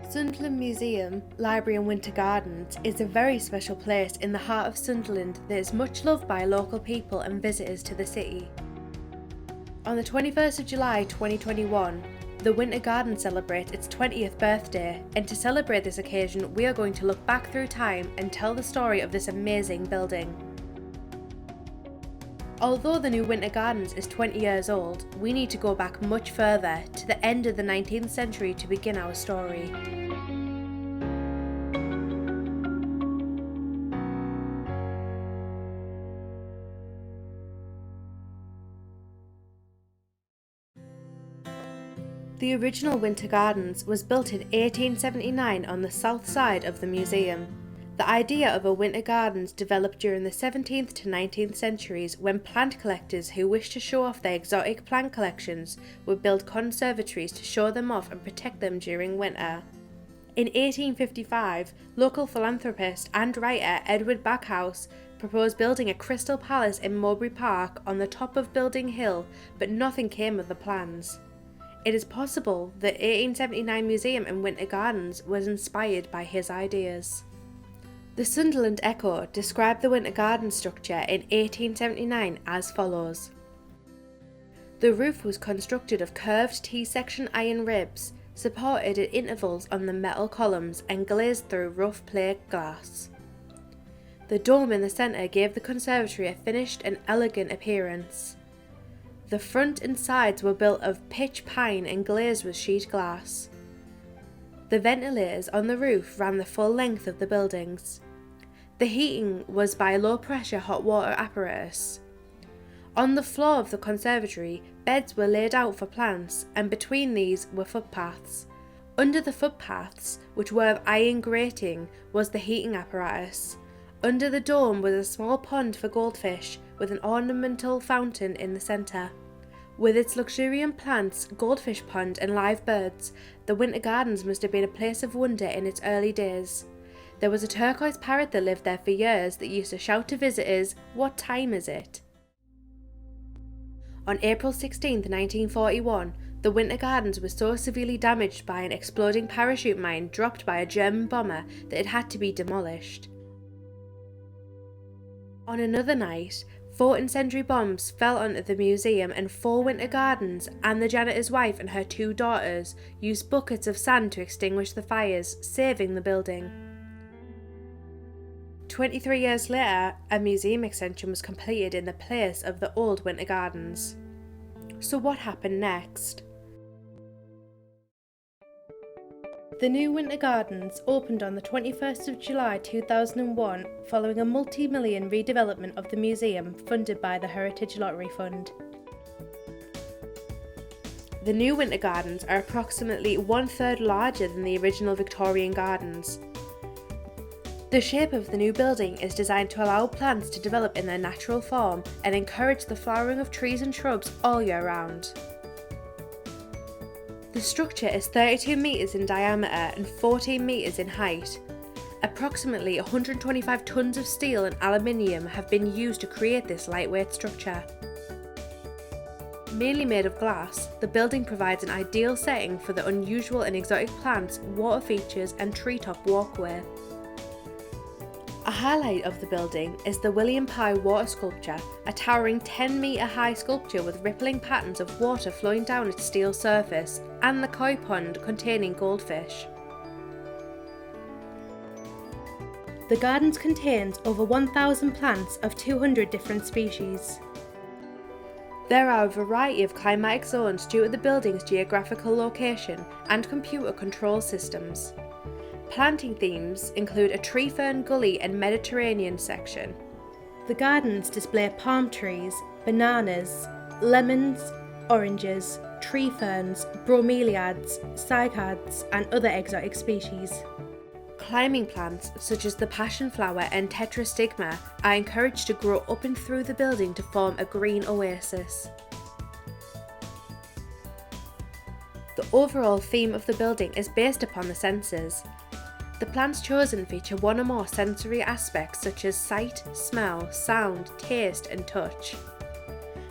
Sunderland Museum, Library and Winter Gardens is a very special place in the heart of Sunderland that is much loved by local people and visitors to the city. On the 21st of July 2021, the Winter Garden celebrates its 20th birthday, and to celebrate this occasion we are going to look back through time and tell the story of this amazing building. Although the new Winter Gardens is 20 years old, we need to go back much further, to the end of the 19th century to begin our story. The original Winter Gardens was built in 1879 on the south side of the museum. The idea of a winter gardens developed during the 17th to 19th centuries when plant collectors who wished to show off their exotic plant collections would build conservatories to show them off and protect them during winter. In 1855, local philanthropist and writer Edward Backhouse proposed building a crystal palace in Mowbray Park on the top of Building Hill, but nothing came of the plans. It is possible the 1879 Museum and Winter Gardens was inspired by his ideas. The Sunderland Echo described the Winter Garden structure in 1879 as follows. The roof was constructed of curved T-section iron ribs, supported at intervals on the metal columns and glazed through rough plate glass. The dome in the centre gave the conservatory a finished and elegant appearance. The front and sides were built of pitch pine and glazed with sheet glass. The ventilators on the roof ran the full length of the buildings. The heating was by low-pressure hot water apparatus. On the floor of the conservatory, beds were laid out for plants, and between these were footpaths. Under the footpaths, which were of iron grating, was the heating apparatus. Under the dome was a small pond for goldfish, with an ornamental fountain in the centre. With its luxuriant plants, goldfish pond and live birds, the Winter Gardens must have been a place of wonder in its early days. There was a turquoise parrot that lived there for years that used to shout to visitors, "What time is it?" On April 16, 1941, the Winter Gardens was so severely damaged by an exploding parachute mine dropped by a German bomber that it had to be demolished. On another night, 4 incendiary bombs fell onto the museum and 4 Winter Gardens, and the janitor's wife and her 2 daughters used buckets of sand to extinguish the fires, saving the building. 23 years later, a museum extension was completed in the place of the old Winter Gardens. So what happened next? The new Winter Gardens opened on the 21st of July 2001 following a multi-million redevelopment of the museum funded by the Heritage Lottery Fund. The new Winter Gardens are approximately 1/3 larger than the original Victorian Gardens. The shape of the new building is designed to allow plants to develop in their natural form and encourage the flowering of trees and shrubs all year round. The structure is 32 metres in diameter and 14 metres in height. Approximately 125 tonnes of steel and aluminium have been used to create this lightweight structure. Mainly made of glass, the building provides an ideal setting for the unusual and exotic plants, water features and treetop walkway. A highlight of the building is the William Pye water sculpture, a towering 10-metre high sculpture with rippling patterns of water flowing down its steel surface, and the koi pond containing goldfish. The gardens contains over 1,000 plants of 200 different species. There are a variety of climatic zones due to the building's geographical location and computer control systems. Planting themes include a tree fern gully and Mediterranean section. The gardens display palm trees, bananas, lemons, oranges, tree ferns, bromeliads, cycads and other exotic species. Climbing plants such as the passion flower and tetrastigma are encouraged to grow up and through the building to form a green oasis. The overall theme of the building is based upon the senses. The plants chosen feature one or more sensory aspects such as sight, smell, sound, taste and touch.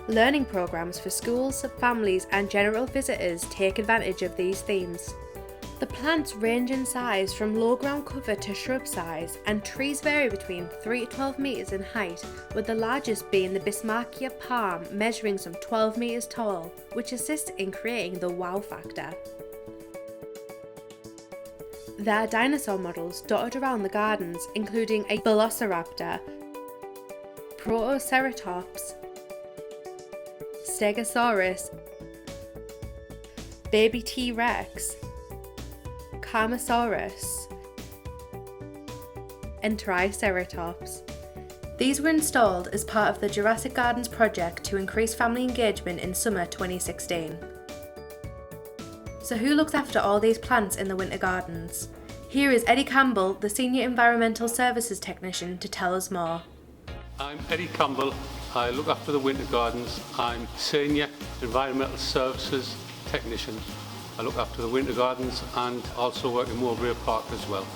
Learning programs for schools, families and general visitors take advantage of these themes. The plants range in size from low ground cover to shrub size, and trees vary between 3 to 12 metres in height, with the largest being the Bismarckia palm measuring some 12 metres tall, which assists in creating the wow factor. There are dinosaur models dotted around the gardens, including a velociraptor, Protoceratops, Stegosaurus, baby T-Rex, Carnosaurus, and Triceratops. These were installed as part of the Jurassic Gardens project to increase family engagement in summer 2016. So who looks after all these plants in the Winter Gardens? Here is Eddie Campbell, the Senior Environmental Services Technician, to tell us more. I'm Eddie Campbell. I look after the Winter Gardens. I'm Senior Environmental Services Technician. I look after the Winter Gardens and also work in Mowbray Park as well.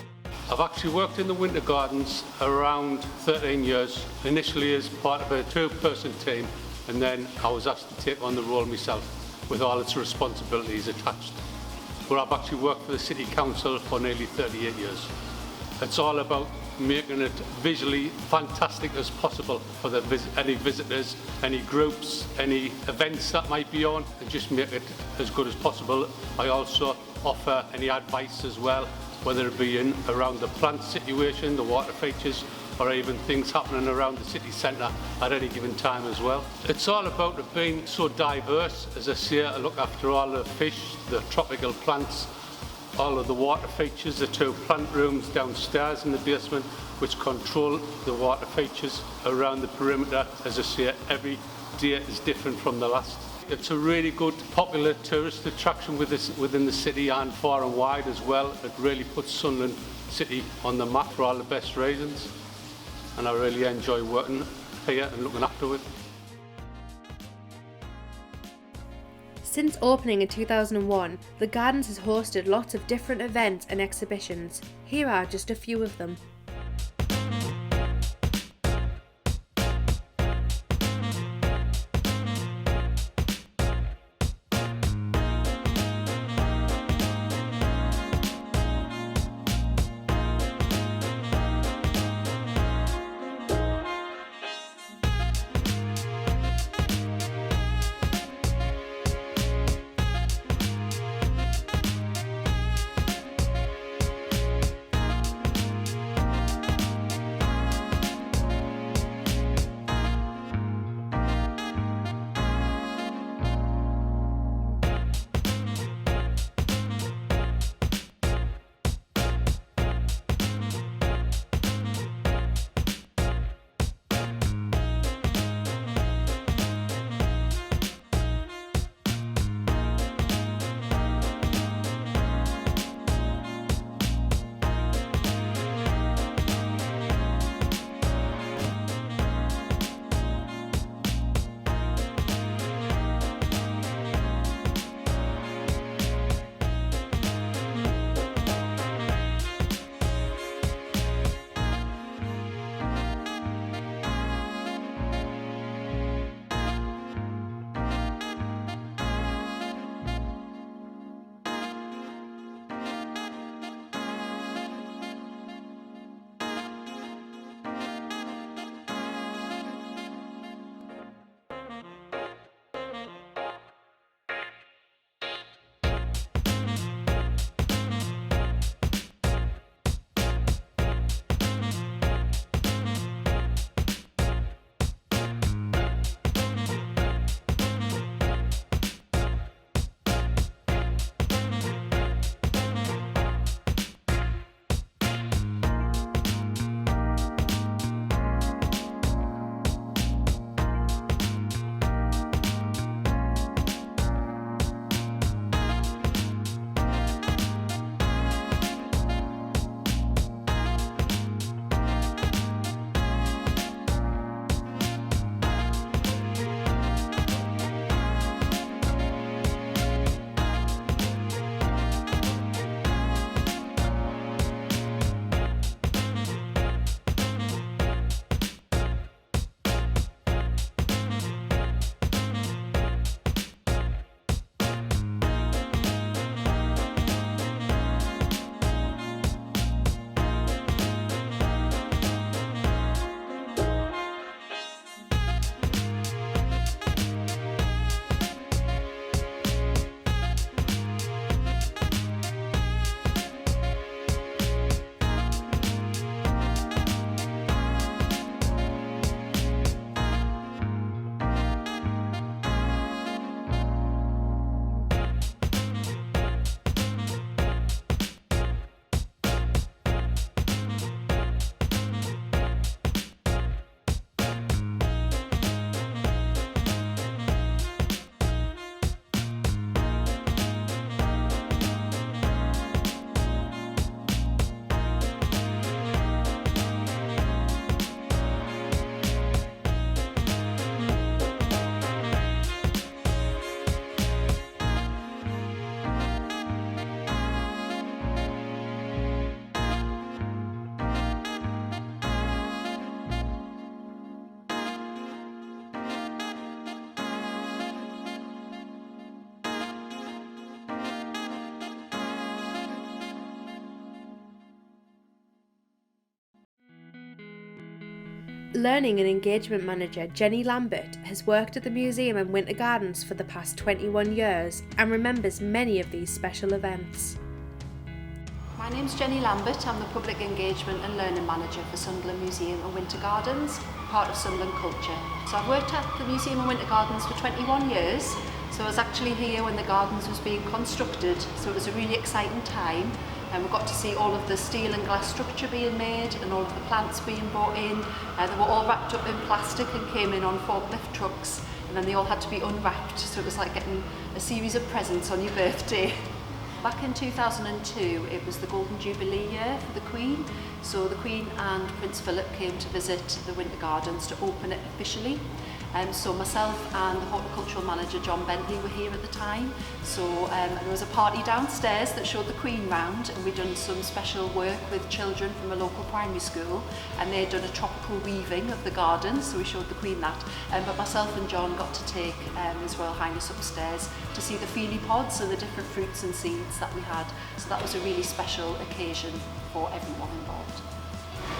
I've actually worked in the Winter Gardens around 13 years, initially as part of a two-person team, and then I was asked to take on the role myself with all its responsibilities attached. But I've actually worked for the City Council for nearly 38 years. It's all about making it visually fantastic as possible for any visitors, any groups, any events that might be on, and just make it as good as possible. I also offer any advice as well, whether it be around the plant situation, the water features, or even things happening around the city centre at any given time as well. It's all about it being so diverse. As I say, I look after all the fish, the tropical plants, all of the water features, the two plant rooms downstairs in the basement, which control the water features around the perimeter. As I say, every day is different from the last. It's a really good, popular tourist attraction within the city and far and wide as well. It really puts Sunderland City on the map for all the best reasons. And I really enjoy working here and looking after it. Since opening in 2001, the Gardens has hosted lots of different events and exhibitions. Here are just a few of them. Learning and Engagement Manager Jenny Lambert has worked at the museum and Winter Gardens for the past 21 years and remembers many of these special events. My name's Jenny Lambert. I'm the Public Engagement and Learning Manager for Sunderland Museum and Winter Gardens, part of Sunderland Culture. So I've worked at the Museum and Winter Gardens for 21 years, so I was actually here when the gardens was being constructed, so it was a really exciting time. And we got to see all of the steel and glass structure being made and all of the plants being brought in. They were all wrapped up in plastic and came in on forklift trucks, and then they all had to be unwrapped, so it was like getting a series of presents on your birthday. Back in 2002, it was the Golden Jubilee year for the Queen, so the Queen and Prince Philip came to visit the Winter Gardens to open it officially. So myself and the horticultural manager John Bentley were here at the time. So there was a party downstairs that showed the Queen round, and we'd done some special work with children from a local primary school, and they'd done a tropical weaving of the garden, so we showed the Queen that. But myself and John got to take His Royal Highness upstairs to see the feely pods and the different fruits and seeds that we had. So that was a really special occasion for everyone involved.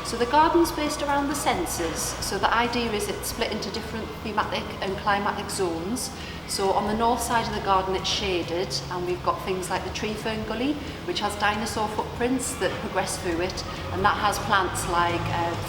So the garden's based around the senses, so the idea is it's split into different thematic and climatic zones. So on the north side of the garden it's shaded, and we've got things like the tree fern gully, which has dinosaur footprints that progress through it, and that has plants like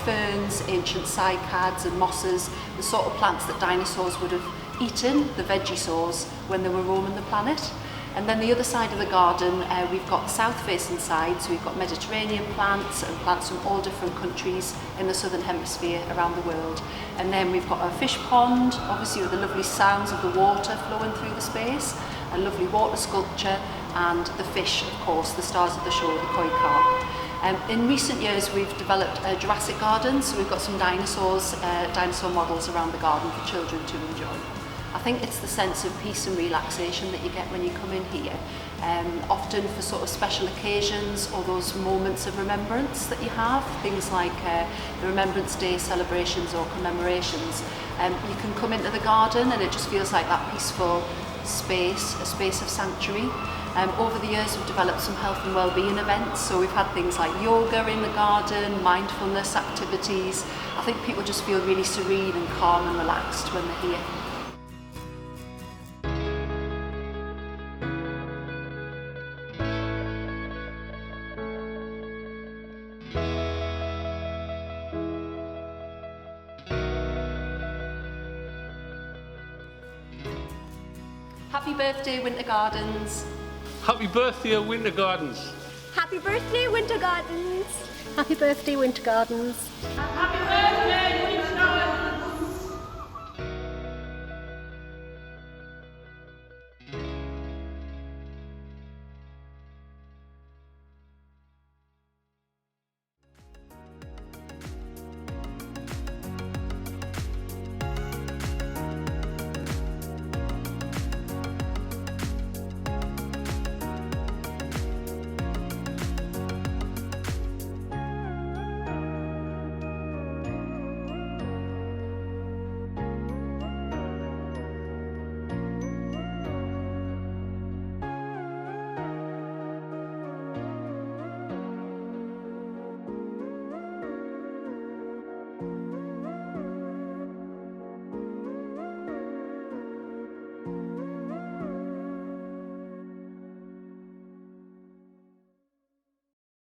ferns, ancient cycads and mosses, the sort of plants that dinosaurs would have eaten, the vegisaurs, when they were roaming the planet. And then the other side of the garden, we've got the south-facing side, so we've got Mediterranean plants and plants from all different countries in the southern hemisphere around the world. And then we've got a fish pond, obviously with the lovely sounds of the water flowing through the space, a lovely water sculpture, and the fish, of course, the stars of the show, the koi carp. In recent years, we've developed a Jurassic garden, so we've got some dinosaurs, dinosaur models around the garden for children to enjoy. I think it's the sense of peace and relaxation that you get when you come in here, often for sort of special occasions or those moments of remembrance that you have, things like the Remembrance Day celebrations or commemorations. You can come into the garden and it just feels like that peaceful space, a space of sanctuary. Over the years we've developed some health and well-being events, so we've had things like yoga in the garden, mindfulness activities. I think people just feel really serene and calm and relaxed when they're here. Happy birthday, Winter Gardens. Happy birthday, Winter Gardens. Happy birthday, Winter Gardens. Happy birthday, Winter Gardens. Happy birthday,